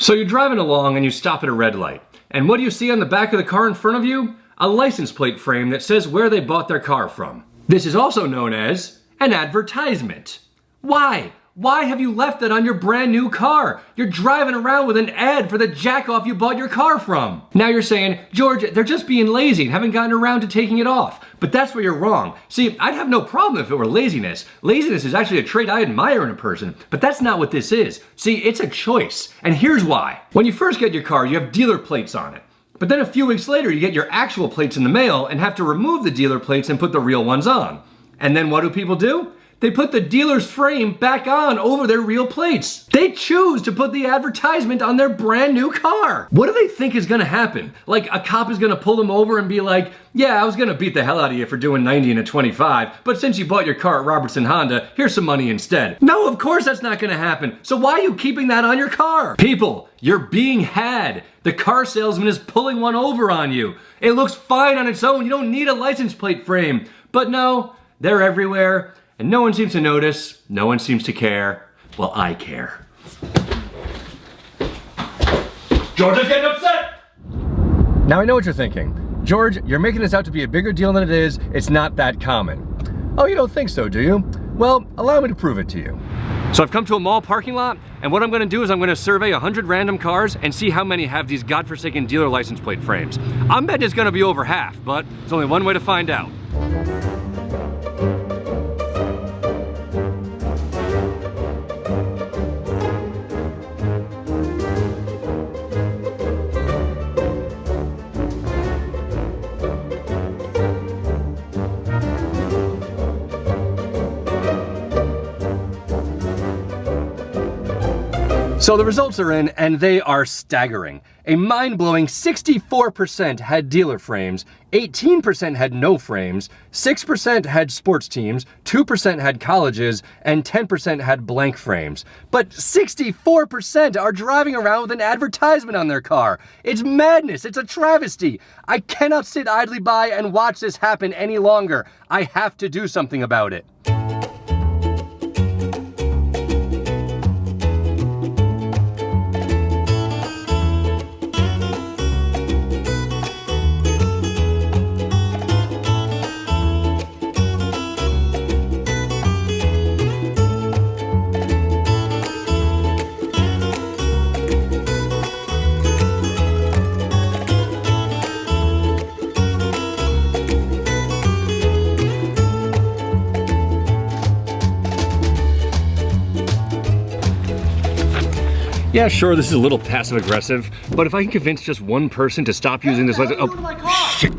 So you're driving along and you stop at a red light. And what do you see on the back of the car in front of you? A license plate frame that says where they bought their car from. This is also known as an advertisement. Why? Why have you left that on your brand new car? You're driving around with an ad for the jack-off you bought your car from. Now you're saying, George, they're just being lazy and haven't gotten around to taking it off. But that's where you're wrong. See, I'd have no problem if it were laziness. Laziness is actually a trait I admire in a person, but that's not what this is. See, it's a choice, and here's why. When you first get your car, you have dealer plates on it. But then a few weeks later, you get your actual plates in the mail and have to remove the dealer plates and put the real ones on. And then what do people do? They put the dealer's frame back on over their real plates. They choose to put the advertisement on their brand new car. What do they think is gonna happen? Like a cop is gonna pull them over and be like, yeah, I was gonna beat the hell out of you for doing 90 and a 25, but since you bought your car at Robertson Honda, here's some money instead. No, of course that's not gonna happen. So why are you keeping that on your car? People, you're being had. The car salesman is pulling one over on you. It looks fine on its own. You don't need a license plate frame. But no, they're everywhere. And no one seems to notice, no one seems to care. Well, I care. George is getting upset! Now I know what you're thinking. George, you're making this out to be a bigger deal than it is. It's not that common. Oh, you don't think so, do you? Well, allow me to prove it to you. So I've come to a mall parking lot, and what I'm gonna do is I'm gonna survey 100 random cars and see how many have these godforsaken dealer license plate frames. I'm betting it's gonna be over half, but there's only one way to find out. So the results are in, and they are staggering. A mind-blowing 64% had dealer frames, 18% had no frames, 6% had sports teams, 2% had colleges, and 10% had blank frames. But 64% are driving around with an advertisement on their car. It's madness, it's a travesty. I cannot sit idly by and watch this happen any longer. I have to do something about it. Yeah, sure, this is a little passive aggressive, but if I can convince just one person to stop using this license— oh, my car. Shit.